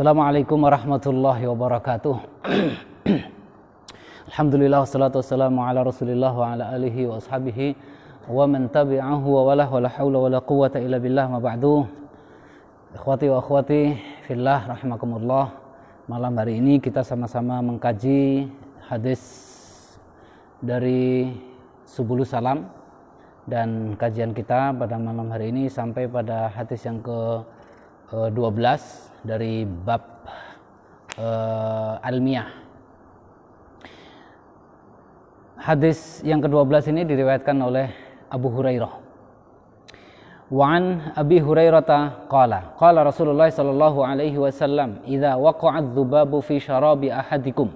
Assalamualaikum warahmatullahi wabarakatuh. Alhamdulillah wassalatu wassalamu ala Rasulillah wa ala alihi wa ashabihi wa man tabi'ahu wa wala haula wala quwwata illa billah ma ba'du. Ikhwati wa akhwati fillah rahimakumullah. Malam hari ini kita sama-sama mengkaji hadis dari Subulus Salam, dan kajian kita pada malam hari ini sampai pada hadis yang ke-12 dari bab almiyah. Hadis yang ke-12 ini diriwayatkan oleh Abu Hurairah. Wa an Abi Hurairah qala Rasulullah sallallahu alaihi wasallam idza waqa'a adz-dzubabu fi syarabi ahadikum.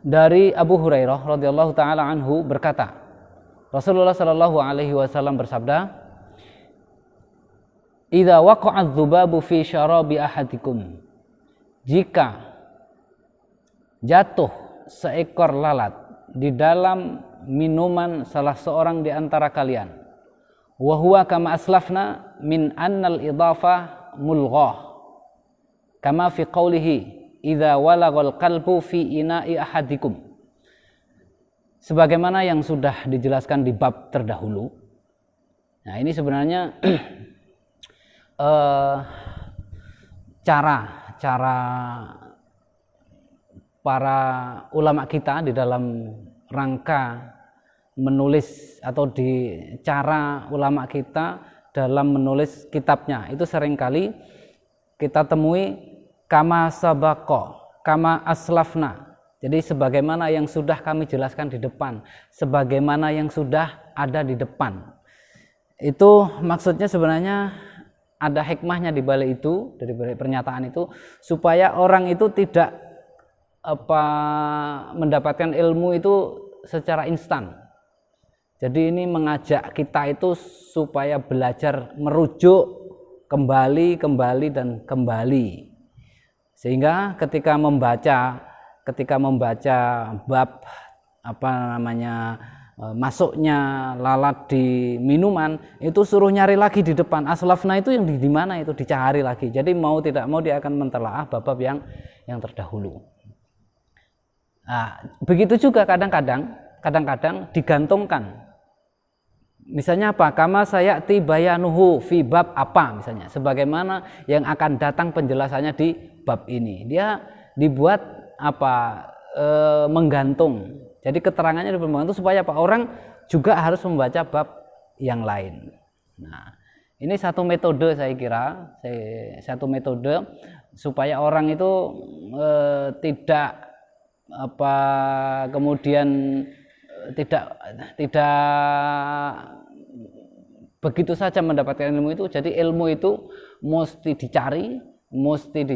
Dari Abu Hurairah radhiyallahu taala anhu berkata, Rasulullah sallallahu alaihi wasallam bersabda, idza waqa'a adz-dzubabu fi syarabi ahadikum. Jika jatuh seekor lalat di dalam minuman salah seorang di antara kalian, wa huwa kama aslafna min annal idafah mulghah kama fi qawlihi idza walagal qalbu fi ina'i ahadikum, sebagaimana yang sudah dijelaskan di bab terdahulu. Nah, ini sebenarnya cara para ulama kita di dalam rangka menulis, atau di cara ulama kita dalam menulis kitabnya itu seringkali kita temui kama sabaqo, kama aslafna. Jadi sebagaimana yang sudah kami jelaskan di depan, sebagaimana yang sudah ada di depan. Itu maksudnya sebenarnya ada hikmahnya di balik itu, dari balik pernyataan itu, supaya orang itu tidak mendapatkan ilmu itu secara instan. Jadi ini mengajak kita itu supaya belajar merujuk kembali dan kembali, sehingga ketika membaca bab masuknya lalat di minuman, itu suruh nyari lagi di depan. Aslafna itu yang di mana itu dicari lagi. Jadi mau tidak mau dia akan mentelaah bab yang terdahulu. Nah, begitu juga kadang-kadang digantungkan. Misalnya apa? Kama sayati bayanuhu fi bab apa misalnya. Sebagaimana yang akan datang penjelasannya di bab ini. Dia dibuat menggantung. Jadi keterangannya di bab itu supaya orang juga harus membaca bab yang lain. Nah, ini satu metode, saya kira, satu metode supaya orang itu tidak kemudian tidak begitu saja mendapatkan ilmu itu. Jadi ilmu itu mesti dicari,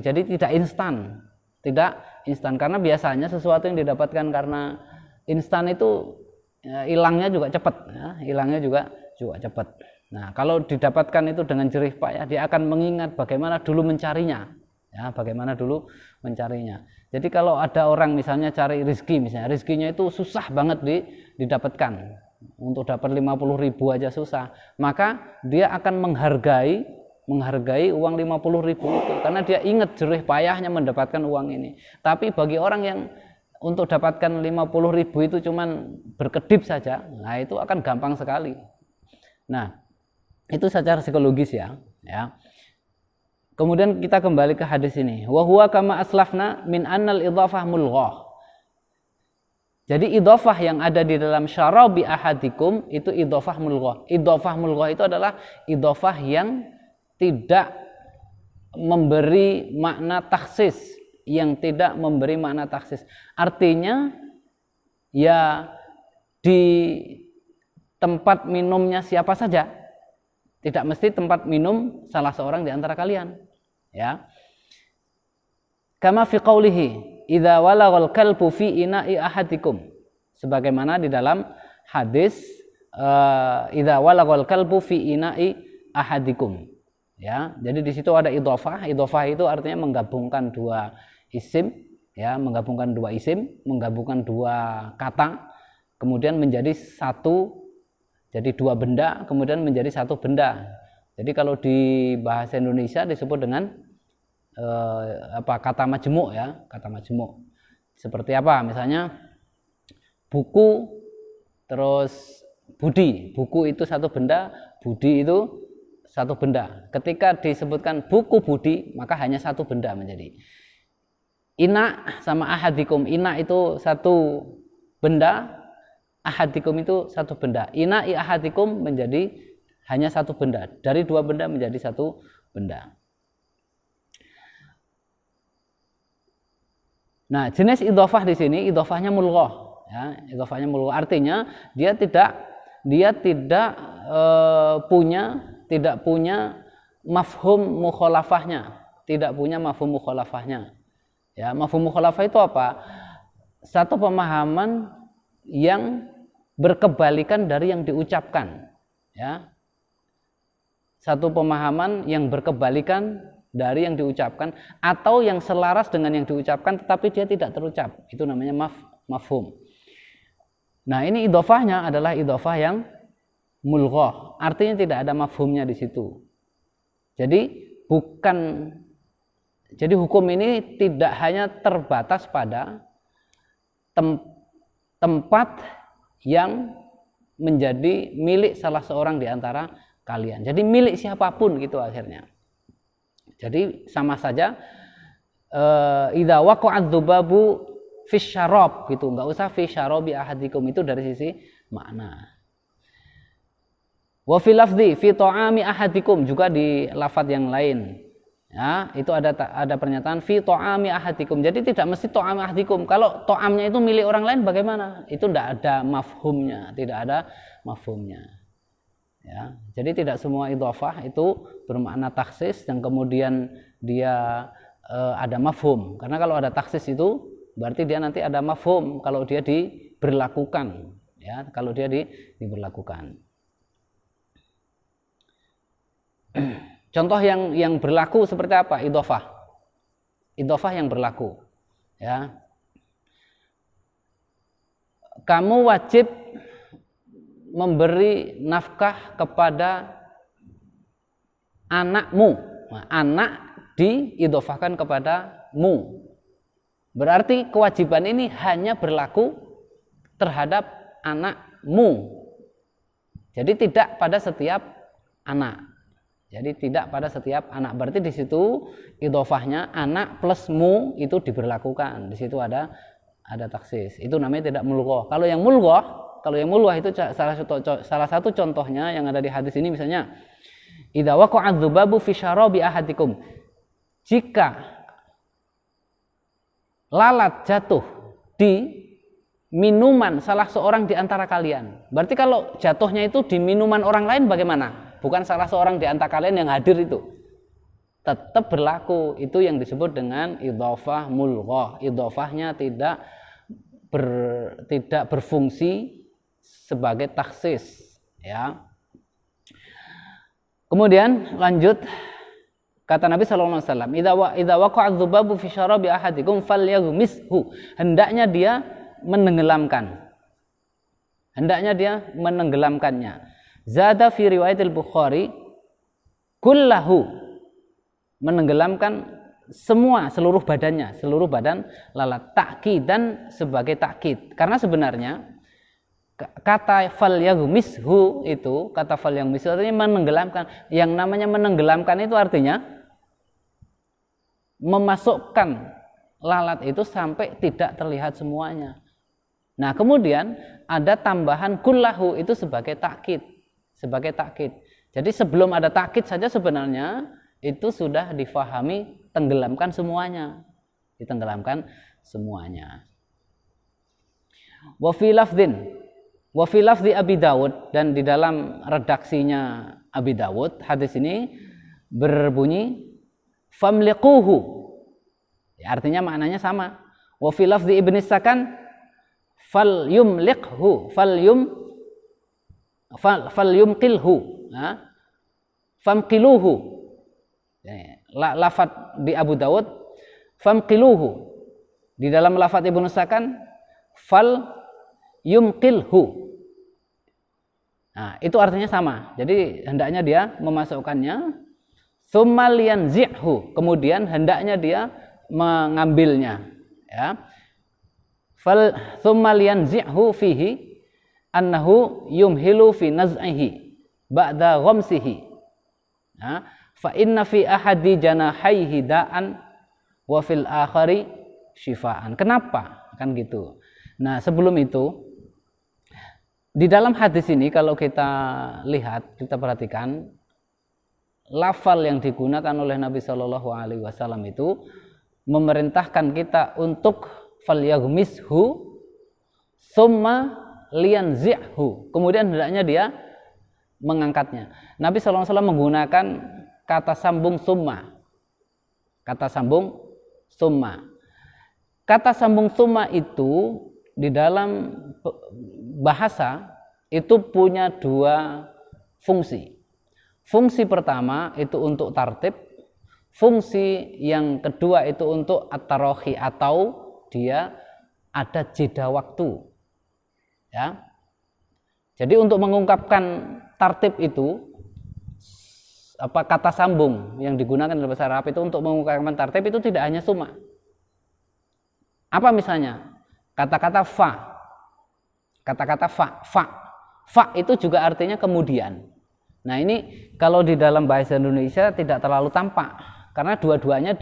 jadi tidak instan. Karena biasanya sesuatu yang didapatkan karena instan itu hilangnya juga cepat, cepat. Nah, kalau didapatkan itu dengan jerih payah, dia akan mengingat bagaimana dulu mencarinya, Jadi kalau ada orang misalnya cari rezeki, rezekinya itu susah banget didapatkan, untuk dapat 50.000 aja susah, maka dia akan menghargai uang 50.000 itu, karena dia ingat jerih payahnya mendapatkan uang ini. Tapi bagi orang yang untuk dapatkan 50.000 itu cuman berkedip saja, nah itu akan gampang sekali. Nah, itu secara psikologis ya. Kemudian kita kembali ke hadis ini. Wa huwa kama aslafna min annal idhafah mulghah. Jadi idhafah yang ada di dalam syarabi ahadikum itu idhafah mulghah. Idhafah mulghah itu adalah idhafah yang tidak memberi makna takhsis, Artinya ya di tempat minumnya siapa saja, tidak mesti tempat minum salah seorang di antara kalian, ya. Kama fi qawlihi idza walagal kalbu fi ina'i ahadikum, sebagaimana di dalam hadis idza walagal kalbu fi ina'i ahadikum, ya. Jadi di situ ada idhafah itu artinya menggabungkan dua isim, menggabungkan dua kata, kemudian menjadi satu, jadi dua benda kemudian menjadi satu benda. Jadi kalau di bahasa Indonesia disebut dengan kata majmu' ya, kata majmu'. Seperti apa? Misalnya buku, terus budi. Buku itu satu benda, budi itu satu benda. Ketika disebutkan buku budi, maka hanya satu benda menjadi. Ina sama ahadikum. Ina itu satu benda, ahadikum itu satu benda. Ina i ahadikum menjadi hanya satu benda. Dari dua benda menjadi satu benda. Nah, jenis idhofah di sini idhofahnya mulghah, ya, idhofahnya mulghah. Artinya dia tidak punya mafhum mukhalafahnya, tidak punya mafhum mukhalafahnya. Ya, mafhum mukhalafah itu apa? Satu pemahaman yang berkebalikan dari yang diucapkan, ya. Satu pemahaman yang berkebalikan dari yang diucapkan atau yang selaras dengan yang diucapkan tetapi dia tidak terucap. Itu namanya mafhum. Nah, ini idhofahnya adalah idhofah yang mulghah. Artinya tidak ada mafhumnya di situ. Jadi hukum ini tidak hanya terbatas pada tempat yang menjadi milik salah seorang di antara kalian. Jadi milik siapapun gitu akhirnya. Jadi sama saja idza waqa'adz dzubabu fi syarab gitu, enggak usah fi syarabi ahadikum, itu dari sisi makna. Wa fi lafzi fi ta'ami ahadikum, juga di lafaz yang lain. Ya, itu ada pernyataan fi ta'ami ahadikum. Jadi tidak mesti ta'ami ahadikum. Kalau ta'amnya itu milik orang lain bagaimana? Itu tidak ada mafhumnya, tidak ada mafhumnya. Ya, jadi tidak semua idhofah itu bermakna taksis yang kemudian dia ada mafhum. Karena kalau ada taksis itu berarti dia nanti ada mafhum kalau dia diberlakukan, ya, kalau dia diberlakukan. Contoh yang berlaku seperti apa? Idhofah yang berlaku, ya. Kamu wajib memberi nafkah kepada anakmu. Nah, anak diidhofahkan kepadamu. Berarti kewajiban ini hanya berlaku terhadap anakmu. Jadi tidak pada setiap anak. Berarti di situ idhofahnya anak plus mu itu diberlakukan. Di situ ada taksis. Itu namanya tidak mulghah. Kalau yang mulghah itu salah satu contohnya yang ada di hadis ini, misalnya idza waqa'adz dzubabu fi syarabi ahadikum. Jika lalat jatuh di minuman salah seorang di antara kalian. Berarti kalau jatuhnya itu di minuman orang lain bagaimana? Bukan salah seorang di antara kalian yang hadir itu. Tetap berlaku. Itu yang disebut dengan idhofah mulghah. Idhofahnya tidak berfungsi sebagai taksis, ya. Kemudian lanjut kata Nabi sallallahu alaihi wasallam, idza waqa'adz dzubabu fi syarabi ahadikum falyaghmishu. Hendaknya dia menenggelamkannya. Zada fi riwayatil Bukhari kullahu, menenggelamkan seluruh badan lalat, ta'kidan sebagai takkid. Karena sebenarnya kata falyaghmishu itu, artinya menenggelamkan. Yang namanya menenggelamkan itu artinya memasukkan lalat itu sampai tidak terlihat semuanya. Nah, kemudian ada tambahan kullahu itu sebagai takkid. Jadi sebelum ada takkid saja sebenarnya itu sudah difahami ditenggelamkan semuanya. Wa fi lafzi Abi Dawud, dan di dalam redaksinya Abi Dawud hadis ini berbunyi famliquhu. Ya, artinya maknanya sama. Wa fi lafzi Ibnu Sakan falyumliqhu falyumqilhu, famqiluhu. Lafaz di Abu Dawud famqiluhu, di dalam lafaz Ibnu Sakan fal yumqilhu. Nah, itu artinya sama. Jadi hendaknya dia memasukkannya tsumma liyanzi'hu, kemudian hendaknya dia mengambilnya, ya. Fal tsumma liyanzi'hu fihi annahu yumhilu fi naz'ihi ba'da ghamsihi. Ya. Fa inna fi ahadi janahaihi da'an wa fil akhari syifaan. Kenapa? Kan gitu. Nah, sebelum itu di dalam hadis ini kalau kita lihat, kita perhatikan lafal yang digunakan oleh Nabi Shallallahu alaihi wasallam itu memerintahkan kita untuk falyaghmishu tsumma liyanzi'hu. Kemudian hendaknya dia mengangkatnya. Nabi Shallallahu alaihi wasallam menggunakan kata sambung summa. Kata sambung summa. Kata sambung summa itu di dalam bahasa itu punya dua fungsi. Fungsi pertama itu untuk tartib. Fungsi yang kedua itu untuk at-tarahi atau dia ada jeda waktu. Ya. Jadi untuk mengungkapkan tartib itu, kata sambung yang digunakan dalam bahasa Arab itu untuk mengungkapkan tartib itu tidak hanya summa. Apa misalnya? Kata-kata fa. Kata-kata fa. Fa itu juga artinya kemudian. Nah, ini kalau di dalam bahasa Indonesia tidak terlalu tampak karena dua-duanya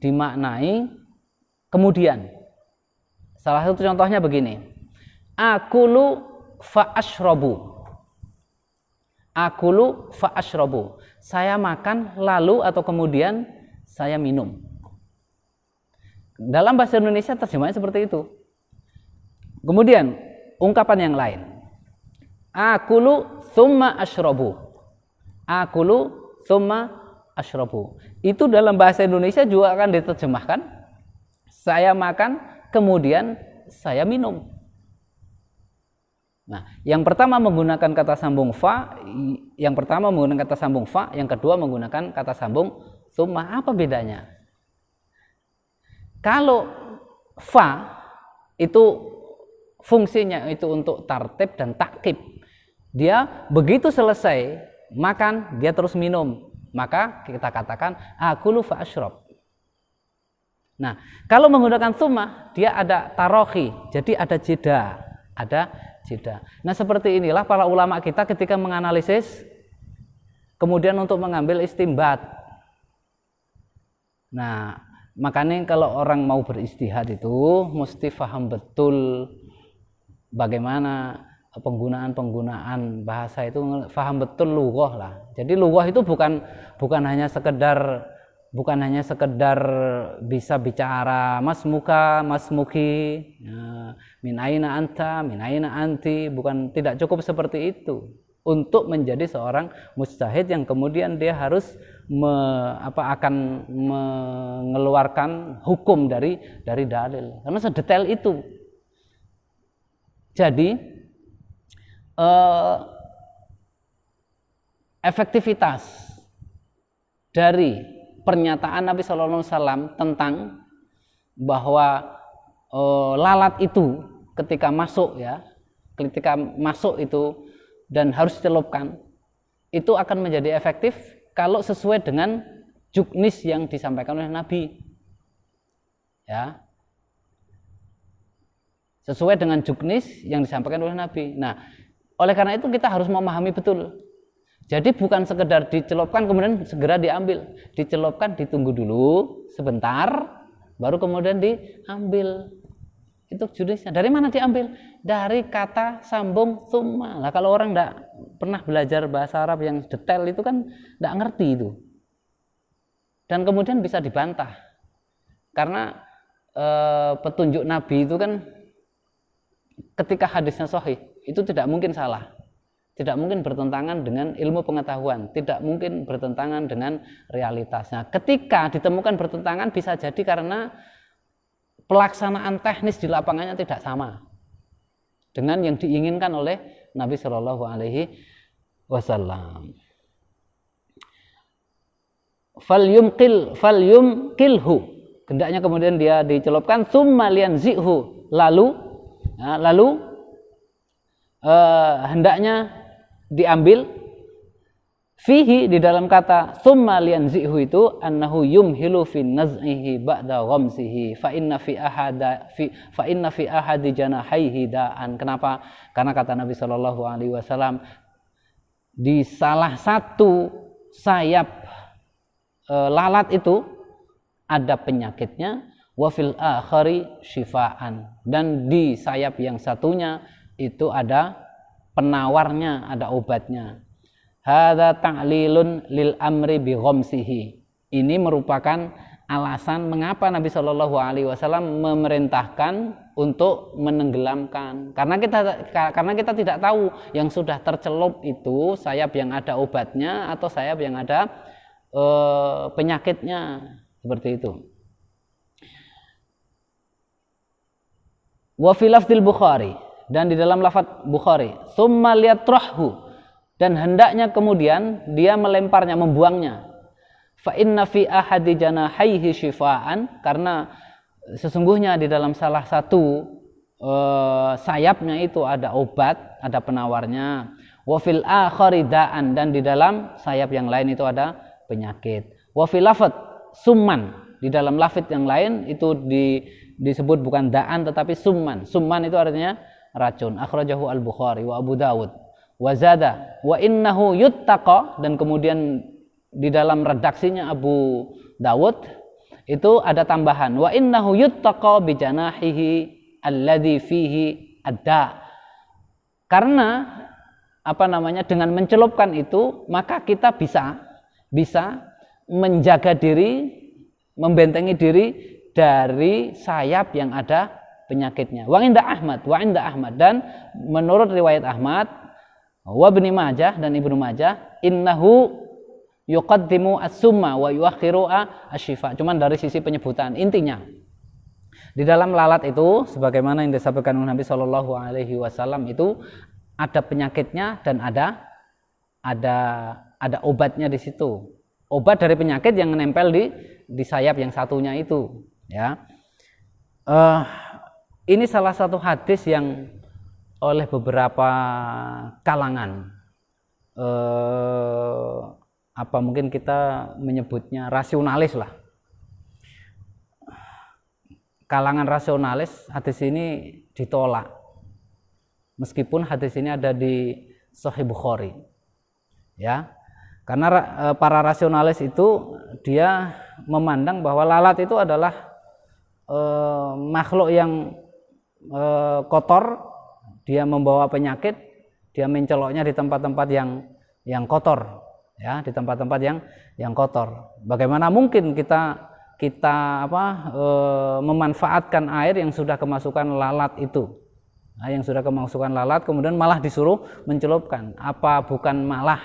dimaknai kemudian. Salah satu contohnya begini. Akulu fa ashrabu. Akulu fa ashrabu. Saya makan lalu atau kemudian saya minum. Dalam bahasa Indonesia terjemahnya seperti itu. Kemudian ungkapan yang lain. Akulu tsumma ashrabu. Akulu tsumma ashrabu. Itu dalam bahasa Indonesia juga akan diterjemahkan saya makan kemudian saya minum. Nah, yang pertama menggunakan kata sambung fa, yang kedua menggunakan kata sambung tsumma. Apa bedanya? Kalau fa itu fungsinya itu untuk tartib dan takkib. Dia begitu selesai makan, dia terus minum. Maka kita katakan akulu fa ashrab. Nah, kalau menggunakan tsumma, dia ada tarohi, jadi ada jeda. Nah, seperti inilah para ulama kita ketika menganalisis, kemudian untuk mengambil istimbat. Nah, makanya kalau orang mau beristihad itu mesti paham betul bagaimana penggunaan bahasa itu, paham betul lughah lah. Jadi lughah itu bukan hanya sekedar bisa bicara mas muka, mas muki, min aina anta, min aina anti, tidak cukup seperti itu untuk menjadi seorang mujtahid yang kemudian dia harus akan mengeluarkan hukum dari dalil, karena sedetail itu. Jadi efektivitas dari pernyataan Nabi Sallallahu Alaihi Wasallam tentang bahwa lalat itu ketika masuk itu dan harus dicelupkan, itu akan menjadi efektif kalau sesuai dengan juknis yang disampaikan oleh Nabi. Ya. Sesuai dengan juknis yang disampaikan oleh Nabi. Nah, oleh karena itu kita harus memahami betul. Jadi bukan sekedar dicelupkan kemudian segera diambil, dicelupkan ditunggu dulu sebentar, baru kemudian diambil. Itu judisnya. Dari mana diambil? Dari kata sambung tsumma. Lah kalau orang tidak pernah belajar bahasa Arab yang detail itu kan tidak ngerti itu. Dan kemudian bisa dibantah. Karena petunjuk Nabi itu kan ketika hadisnya sahih itu tidak mungkin salah. Tidak mungkin bertentangan dengan ilmu pengetahuan, tidak mungkin bertentangan dengan realitasnya. Ketika ditemukan bertentangan bisa jadi karena pelaksanaan teknis di lapangannya tidak sama dengan yang diinginkan oleh Nabi Shallallahu Alaihi Wasallam. Falyumkilhu, hendaknya kemudian dia dicelupkan, tsumma liyanzi'hu, lalu hendaknya diambil Fihi di dalam kata summa liyanzihu itu annahu yumhilu fi naz'ihi ba'da ghamsihi fa inna fi ahadi janahaihi da'an. Kenapa? Karena kata Nabi sallallahu alaihi wasallam di salah satu sayap lalat itu ada penyakitnya, wa fil akhari syifaan, dan di sayap yang satunya itu ada penawarnya, ada obatnya. Hadza ta'lilun lil amri bi ghamsihi. Ini merupakan alasan mengapa Nabi Shallallahu alaihi wasallam memerintahkan untuk menenggelamkan. Karena kita tidak tahu yang sudah tercelup itu sayap yang ada obatnya atau sayap yang ada penyakitnya, seperti itu. Wa fi lafdzil Bukhari, dan di dalam lafaz Bukhari, summa liyatrahu, dan hendaknya kemudian dia melemparnya, membuangnya. Fa inna fi ahadi janahaihi syifaan, karena sesungguhnya di dalam salah satu sayapnya itu ada obat, ada penawarnya. Wa fil akhari da'an, dan di dalam sayap yang lain itu ada penyakit. Wa fil lafaz summan, di dalam lafaz yang lain itu disebut bukan da'an tetapi summan. Summan itu artinya racun. Akhrajahu al-Bukhari wa Abu Dawud. Wazada wa innahu yuttaqa, dan kemudian di dalam redaksinya Abu Dawud itu ada tambahan wa innahu yuttaqa bi janahihi alladhi fihi adda. Karena dengan mencelupkan itu maka kita bisa menjaga diri, membentengi diri dari sayap yang ada penyakitnya. Wa inda Ahmad, dan menurut riwayat Ahmad wa Ibnu Majah dan Ibnu Majah, innahu yuqaddimu as-summa wa yuakhiru asy-syifa. Cuman dari sisi penyebutan, intinya di dalam lalat itu sebagaimana yang disampaikan oleh Nabi Shallallahu alaihi wasallam itu ada penyakitnya dan ada obatnya di situ. Obat dari penyakit yang menempel di sayap yang satunya itu, ya. Ini salah satu hadis yang oleh beberapa kalangan mungkin kita menyebutnya rasionalis lah. Kalangan rasionalis hadis ini ditolak. Meskipun hadis ini ada di Sahih Bukhari. Ya. Karena para rasionalis itu dia memandang bahwa lalat itu adalah makhluk yang kotor. Dia membawa penyakit, dia menceloknya di tempat-tempat yang kotor, ya, di tempat-tempat yang kotor. Bagaimana mungkin kita memanfaatkan air yang sudah kemasukan lalat itu, yang sudah kemasukan lalat, kemudian malah disuruh mencelupkan. Apa bukan malah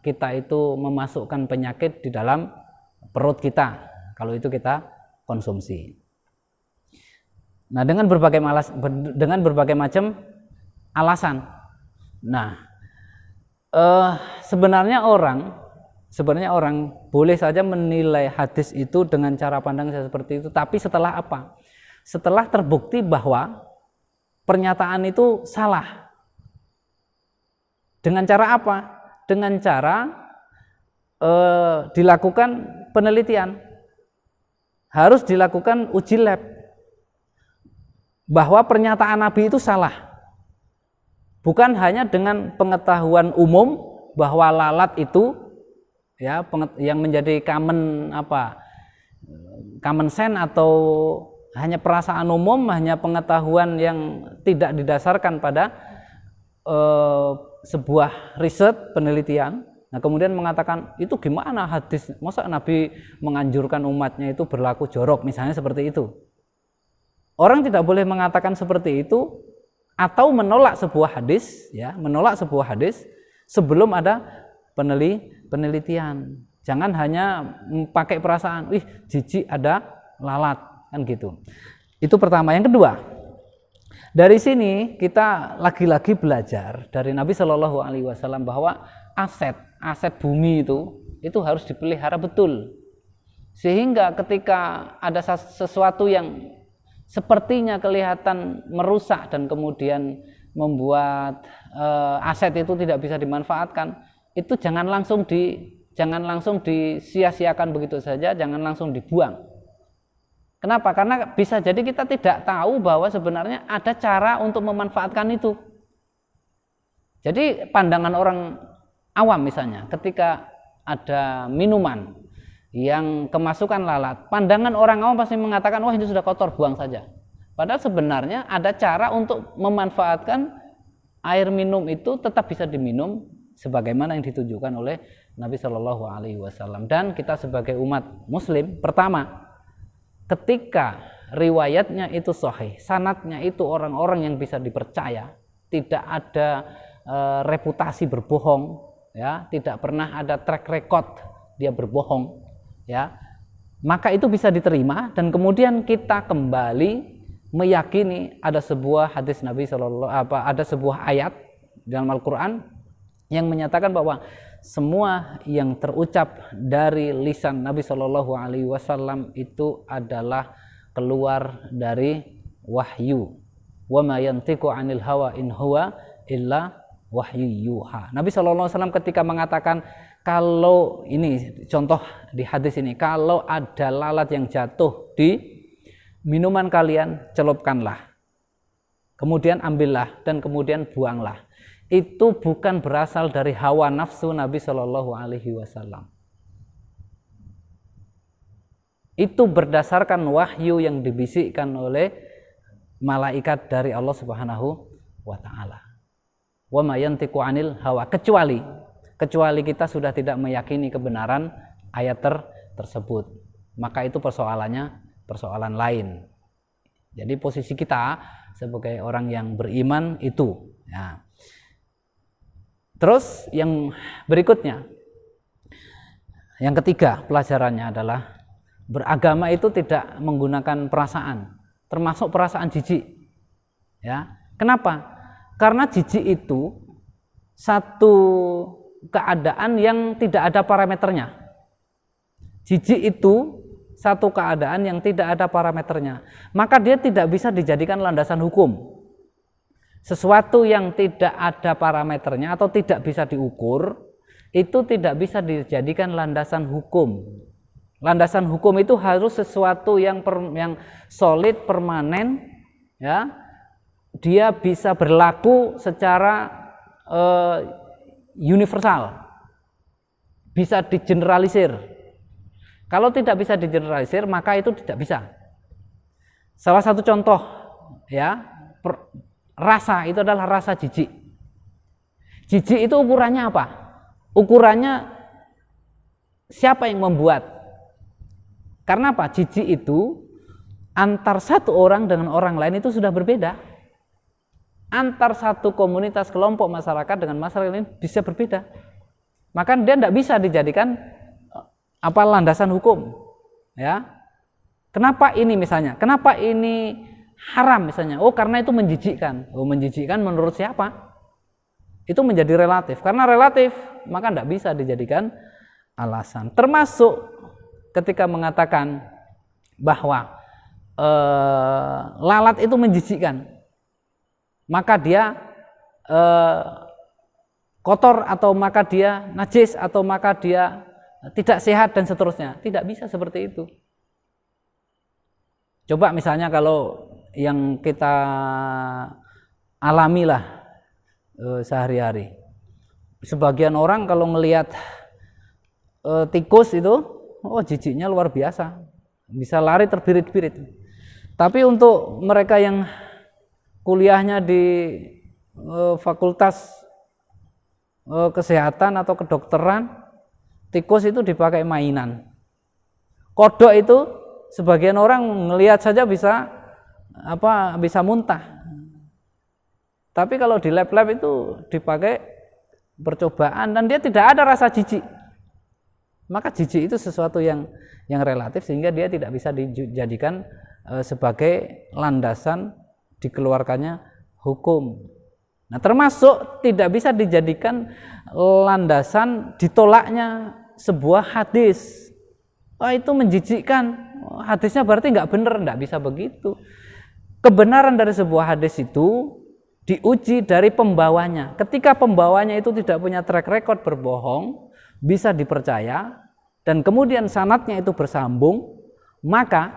kita itu memasukkan penyakit di dalam perut kita kalau itu kita konsumsi. Nah, dengan berbagai macam alasan. Nah, sebenarnya orang boleh saja menilai hadis itu dengan cara pandang seperti itu, tapi setelah apa? Setelah terbukti bahwa pernyataan itu salah. Dengan cara apa? Dengan cara dilakukan penelitian. Harus dilakukan uji lab bahwa pernyataan Nabi itu salah. Bukan hanya dengan pengetahuan umum bahwa lalat itu, ya, yang menjadi common sense atau hanya perasaan umum, hanya pengetahuan yang tidak didasarkan pada sebuah riset penelitian. Nah, kemudian mengatakan itu gimana hadis, masa Nabi menganjurkan umatnya itu berlaku jorok, misalnya seperti itu. Orang tidak boleh mengatakan seperti itu atau menolak sebuah hadis, ya, sebelum ada penelitian. Jangan hanya pakai perasaan, jijik ada lalat, kan gitu. Itu pertama. Yang kedua, dari sini kita lagi-lagi belajar dari Nabi Shallallahu alaihi wasallam bahwa aset bumi itu harus dipelihara betul. Sehingga ketika ada sesuatu yang sepertinya kelihatan merusak dan kemudian membuat aset itu tidak bisa dimanfaatkan, itu jangan langsung disia-siakan begitu saja, jangan langsung dibuang. Kenapa? Karena bisa jadi kita tidak tahu bahwa sebenarnya ada cara untuk memanfaatkan itu. Jadi pandangan orang awam misalnya, ketika ada minuman yang kemasukan lalat, pandangan orang awam pasti mengatakan, wah itu sudah kotor, buang saja. Padahal sebenarnya ada cara untuk memanfaatkan air minum itu tetap bisa diminum sebagaimana yang ditunjukkan oleh Nabi Shallallahu Alaihi Wasallam. Dan kita sebagai umat Muslim, pertama, ketika riwayatnya itu sahih, sanadnya itu orang-orang yang bisa dipercaya, tidak ada reputasi berbohong, ya, tidak pernah ada track record dia berbohong, ya, maka itu bisa diterima. Dan kemudian kita kembali meyakini ada sebuah hadis Nabi ada sebuah ayat dalam Al-Quran yang menyatakan bahwa semua yang terucap dari lisan Nabi Shallallahu Alaihi Wasallam itu adalah keluar dari wahyu. Wa ma yantiqu 'anil hawa in huwa illa wahyu yuha. Nabi Shallallahu Alaihi Wasallam ketika mengatakan, kalau ini contoh di hadis ini, kalau ada lalat yang jatuh di minuman kalian, celupkanlah, kemudian ambillah dan kemudian buanglah. Itu bukan berasal dari hawa nafsu Nabi Shallallahu Alaihi Wasallam. Itu berdasarkan wahyu yang dibisikkan oleh malaikat dari Allah Subhanahu wa Ta'ala. Wa ma yantiqu 'anil hawa, kecuali kita sudah tidak meyakini kebenaran ayat tersebut, maka itu persoalan lain. Jadi posisi kita sebagai orang yang beriman itu, ya. Terus yang berikutnya, yang ketiga pelajarannya adalah beragama itu tidak menggunakan perasaan, termasuk perasaan jijik, ya. Kenapa? Karena jijik itu satu keadaan yang tidak ada parameternya. Jijik itu satu keadaan yang tidak ada parameternya. Maka dia tidak bisa dijadikan landasan hukum. Sesuatu yang tidak ada parameternya atau tidak bisa diukur, itu tidak bisa dijadikan landasan hukum. Landasan hukum itu harus sesuatu yang solid, permanen, ya. Dia bisa berlaku secara universal, bisa digeneralisir. Kalau tidak bisa digeneralisir, maka itu tidak bisa. Salah satu contoh, ya, rasa itu adalah rasa jijik. Jijik itu ukurannya apa? Ukurannya siapa yang membuat? Karena apa? Jijik itu antar satu orang dengan orang lain itu sudah berbeda. Antar satu komunitas, kelompok masyarakat dengan masyarakat lain bisa berbeda. Maka dia tidak bisa dijadikan landasan hukum, ya. Kenapa ini misalnya? Kenapa ini haram misalnya? Oh, karena itu menjijikkan. Oh, menjijikkan menurut siapa? Itu menjadi relatif. Karena relatif, maka tidak bisa dijadikan alasan. Termasuk ketika mengatakan bahwa lalat itu menjijikkan, maka dia kotor, atau maka dia najis, atau maka dia tidak sehat dan seterusnya. Tidak bisa seperti itu. Coba misalnya kalau yang kita alamilah sehari-hari. Sebagian orang kalau melihat tikus itu, oh jijiknya luar biasa, bisa lari terbirit-birit. Tapi untuk mereka yang kuliahnya di fakultas kesehatan atau kedokteran, tikus itu dipakai mainan. Kodok itu sebagian orang melihat saja bisa muntah. Tapi kalau di lab-lab itu dipakai percobaan dan dia tidak ada rasa jijik. Maka jijik itu sesuatu yang relatif, sehingga dia tidak bisa dijadikan sebagai landasan dikeluarkannya hukum. Nah, termasuk tidak bisa dijadikan landasan ditolaknya sebuah hadis. Wah, itu menjijikkan. Hadisnya berarti nggak benar, nggak bisa begitu. Kebenaran dari sebuah hadis itu diuji dari pembawanya. Ketika pembawanya itu tidak punya track record berbohong, bisa dipercaya, dan kemudian sanadnya itu bersambung, maka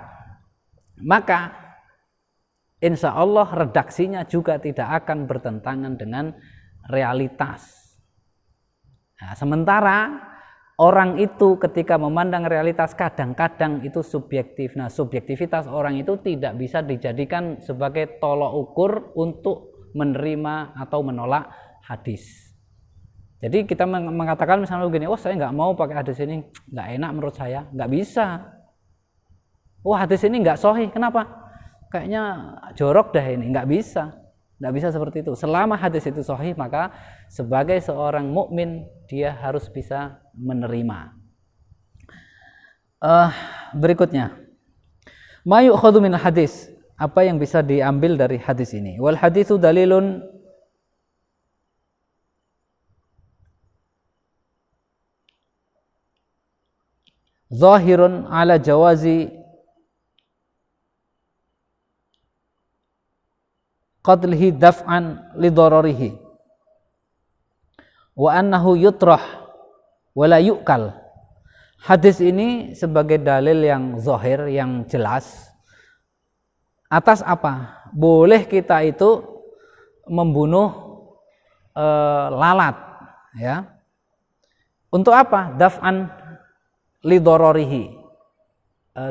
insya Allah redaksinya juga tidak akan bertentangan dengan realitas. Nah, sementara orang itu ketika memandang realitas kadang-kadang itu subjektif. Nah, subjektivitas orang itu tidak bisa dijadikan sebagai tolok ukur untuk menerima atau menolak hadis. Jadi kita mengatakan misalnya begini, oh saya nggak mau pakai hadis ini, nggak enak menurut saya, nggak bisa. Oh hadis ini nggak sahih, kenapa? Kayaknya jorok dah ini, nggak bisa. Nggak bisa seperti itu. Selama hadis itu sahih, maka sebagai seorang mukmin dia harus bisa menerima. Berikutnya, ma yu'khadhu min hadis, apa yang bisa diambil dari hadis ini? Wal haditsu dalilun zahirun ala jawazi qadlihi daf'an lidararihi wa annahu yutrah wa la yu'kal. Hadis ini sebagai dalil yang zahir, yang jelas atas apa? Boleh kita itu membunuh lalat, ya. Untuk apa? Daf'an lidararihi,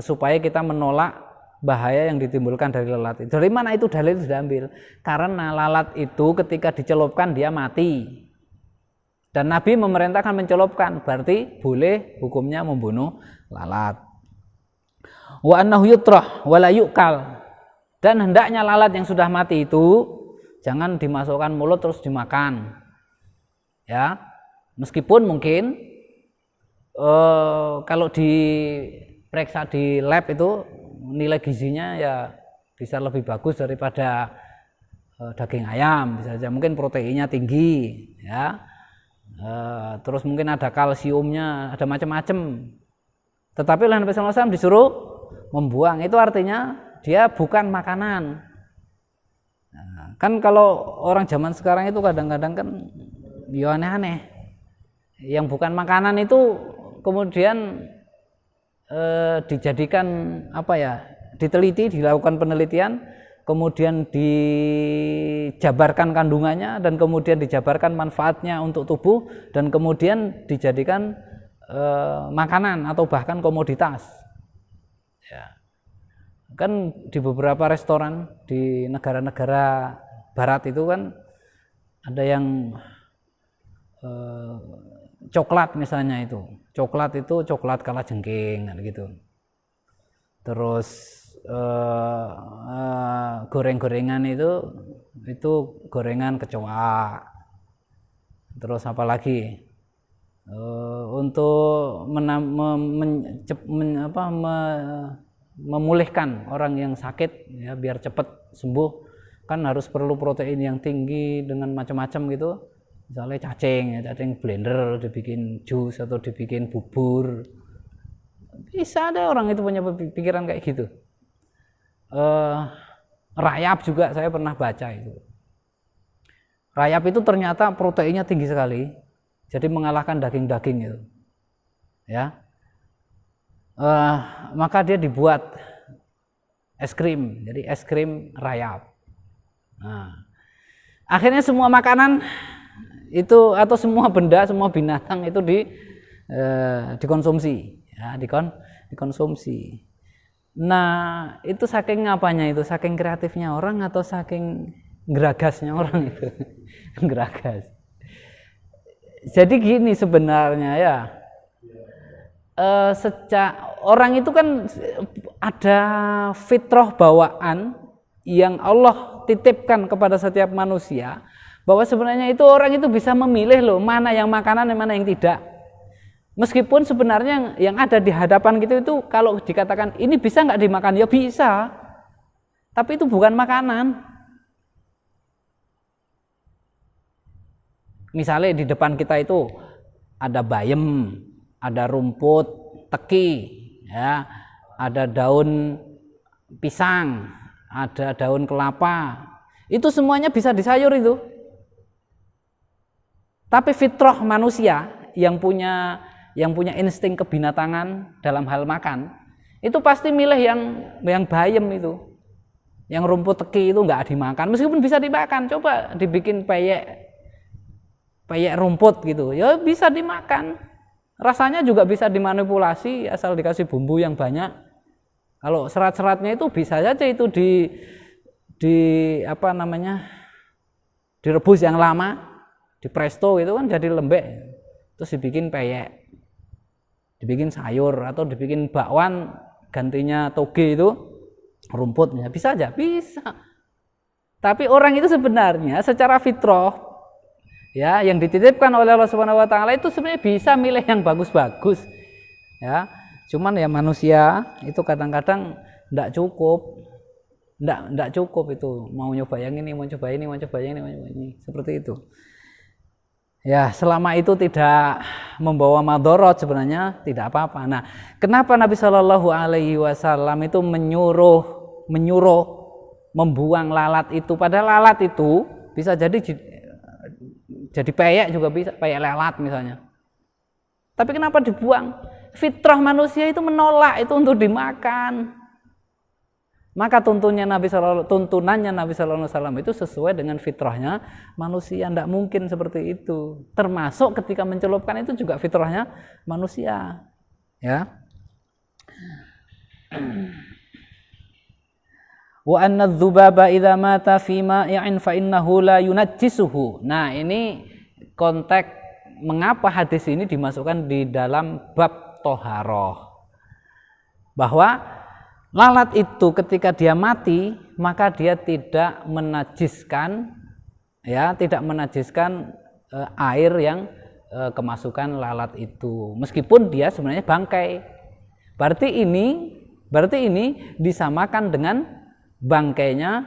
supaya kita menolak bahaya yang ditimbulkan dari lalat itu. Dari mana itu dalil sudah ambil? Karena lalat itu ketika dicelupkan dia mati. Dan Nabi memerintahkan mencelupkan, berarti boleh hukumnya membunuh lalat. Wa annahu yutrah wa la yu'kal. Dan hendaknya lalat yang sudah mati itu jangan dimasukkan mulut terus dimakan. Ya. Meskipun mungkin kalau diperiksa di lab itu nilai gizinya ya bisa lebih bagus daripada daging ayam, bisa saja mungkin proteinnya tinggi, ya. Terus mungkin ada kalsiumnya, ada macam-macam. Tetapi oleh Nabi SAW disuruh membuang, itu artinya dia bukan makanan. Nah, kan kalau orang zaman sekarang itu kadang-kadang kan ya aneh-aneh. Yang bukan makanan itu kemudian dijadikan apa ya, diteliti, dilakukan penelitian, kemudian dijabarkan kandungannya dan kemudian dijabarkan manfaatnya untuk tubuh dan kemudian dijadikan makanan atau bahkan komoditas. Ya. Kan di beberapa restoran di negara-negara barat itu kan ada yang coklat misalnya itu. Coklat itu coklat kalajengking gitu. Terus goreng-gorengan itu gorengan kecoa. Terus apa lagi? Untuk memulihkan orang yang sakit ya biar cepat sembuh kan harus perlu protein yang tinggi dengan macam-macam gitu. Misalnya cacing blender dibikin jus atau dibikin bubur. Bisa ada orang itu punya pikiran kayak gitu. Rayap juga saya pernah baca itu. Rayap itu ternyata proteinnya tinggi sekali, jadi mengalahkan daging-daging itu. Ya, maka dia dibuat es krim, jadi es krim rayap. Nah, akhirnya semua makanan itu atau semua benda, semua binatang itu dikonsumsi, ya, dikonsumsi. Nah, itu saking apanya itu? Saking kreatifnya orang atau saking geragasnya orang itu? Geragas. Jadi gini sebenarnya ya. Sejak orang itu kan ada fitrah bawaan yang Allah titipkan kepada setiap manusia, bahwa sebenarnya itu orang itu bisa memilih loh mana yang makanan dan mana yang tidak. Meskipun sebenarnya yang ada di hadapan kita itu kalau dikatakan ini bisa nggak dimakan, ya bisa. Tapi itu bukan makanan. Misalnya di depan kita itu ada bayam, ada rumput teki, ya, ada daun pisang, ada daun kelapa. Itu semuanya bisa disayur itu. Tapi fitrah manusia yang punya insting kebinatangan dalam hal makan, itu pasti milih yang bayem itu. Yang rumput teki itu nggak dimakan, meskipun bisa dimakan. Coba dibikin peyek rumput gitu, ya bisa dimakan. Rasanya juga bisa dimanipulasi asal dikasih bumbu yang banyak. Kalau serat-seratnya itu bisa saja itu direbus yang lama, di presto itu kan jadi lembek, terus dibikin peyek, dibikin sayur atau dibikin bakwan gantinya toge itu rumputnya, bisa aja, bisa. Tapi orang itu sebenarnya secara fitrah ya yang dititipkan oleh Allah Subhanahu wa taala itu sebenarnya bisa milih yang bagus-bagus. Ya. Cuman ya manusia itu kadang-kadang enggak cukup. Enggak cukup itu, mau nyoba yang ini, mau coba ini, mau coba ini, mau coba ini, seperti itu. Ya, selama itu tidak membawa madorot sebenarnya tidak apa-apa. Nah, kenapa Nabi Shallallahu Alaihi Wasallam itu menyuruh membuang lalat itu? Padahal lalat itu bisa jadi peyek juga bisa, peyek lalat misalnya. Tapi kenapa dibuang? Fitrah manusia itu menolak itu untuk dimakan. Maka tuntunannya Nabi Sallallahu Alaihi Wasallam itu sesuai dengan fitrahnya manusia. Tidak mungkin seperti itu. Termasuk ketika mencelupkan itu juga fitrahnya manusia. Ya. Wa anna dzubaba idza mata fi ma'in fa innahu la yunajjisuhu. Nah, ini konteks mengapa hadis ini dimasukkan di dalam bab toharoh. Bahwa lalat itu ketika dia mati maka dia tidak menajiskan air yang kemasukan lalat itu, meskipun dia sebenarnya bangkai. Berarti ini disamakan dengan bangkainya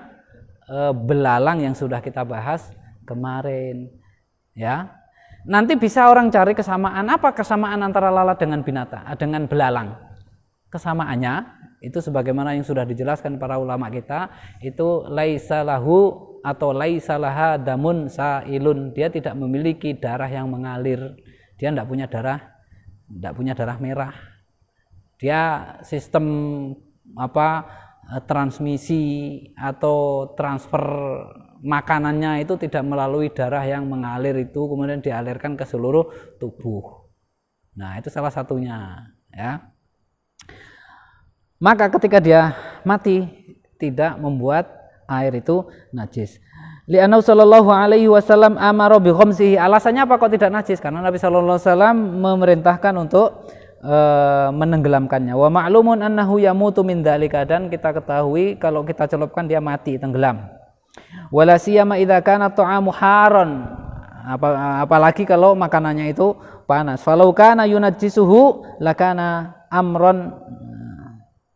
belalang yang sudah kita bahas kemarin. Ya, nanti bisa orang cari kesamaan, apa kesamaan antara lalat dengan dengan belalang? Kesamaannya itu sebagaimana yang sudah dijelaskan para ulama kita, itu laisa lahu atau laisa laha damun sailun, dia tidak memiliki darah yang mengalir, dia tidak punya darah merah, dia sistem transmisi atau transfer makanannya itu tidak melalui darah yang mengalir itu kemudian dialirkan ke seluruh tubuh. Nah, itu salah satunya, ya. Maka ketika dia mati tidak membuat air itu najis. Li'annahu sallallahu alaihi wasallam amara bi khamsihi. Alasannya apa kok tidak najis? Karena Nabi sallallahu alaihi wasallam memerintahkan untuk menenggelamkannya. Wa ma'lumun annahu yamutu min dzalika, dan kita ketahui kalau kita celupkan dia mati, tenggelam. Wala siyama idza kana ta'amu haron. Apalagi kalau makanannya itu panas. Falau kana yunajjisuhu lakana amron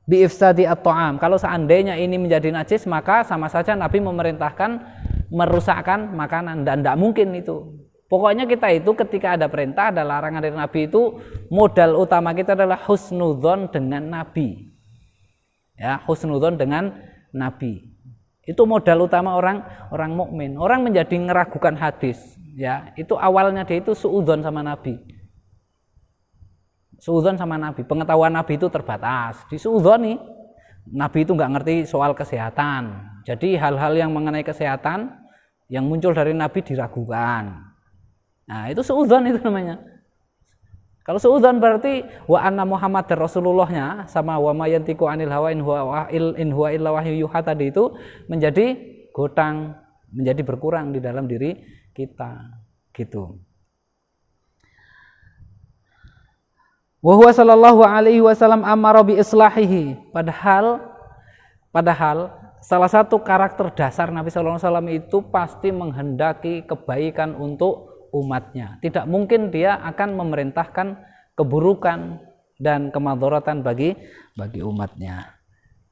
bi ifsadi at-ta'am. Kalau seandainya ini menjadi najis, maka sama saja Nabi memerintahkan merusakkan makanan, dan tidak mungkin itu. Pokoknya kita itu ketika ada perintah, ada larangan dari Nabi, itu modal utama kita adalah husnudzon dengan Nabi. Ya, husnudzon dengan Nabi. Itu modal utama orang mukmin. Orang menjadi meragukan hadis, ya, itu awalnya dia itu suudzon sama Nabi. Suudzon sama Nabi, pengetahuan Nabi itu terbatas. Disuudzoni, Nabi itu nggak ngerti soal kesehatan. Jadi hal-hal yang mengenai kesehatan yang muncul dari Nabi diragukan. Nah, itu suudzon itu namanya. Kalau suudzon berarti wa anna Muhammad Rasulullahnya sama wa mayantiku anil hawa in huwa illa wahyu yuha tadi itu menjadi gotang, menjadi berkurang di dalam diri kita, gitu. Wa huwa sallallahu alaihi wasallam amara bi islahihi. Padahal salah satu karakter dasar Nabi sallallahu alaihi wasallam itu pasti menghendaki kebaikan untuk umatnya. Tidak mungkin dia akan memerintahkan keburukan dan kemadharatan bagi umatnya.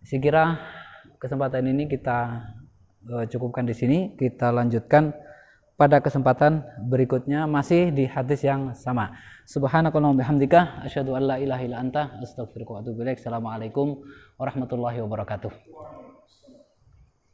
Saya kira kesempatan ini kita cukupkan di sini. Kita lanjutkan pada kesempatan berikutnya masih di hadis yang sama. Subhanakallahumma bihamdika asyhadu an la ilaha illa anta astaghfiruka wa atubu ilaik. Assalamualaikum warahmatullahi wabarakatuh.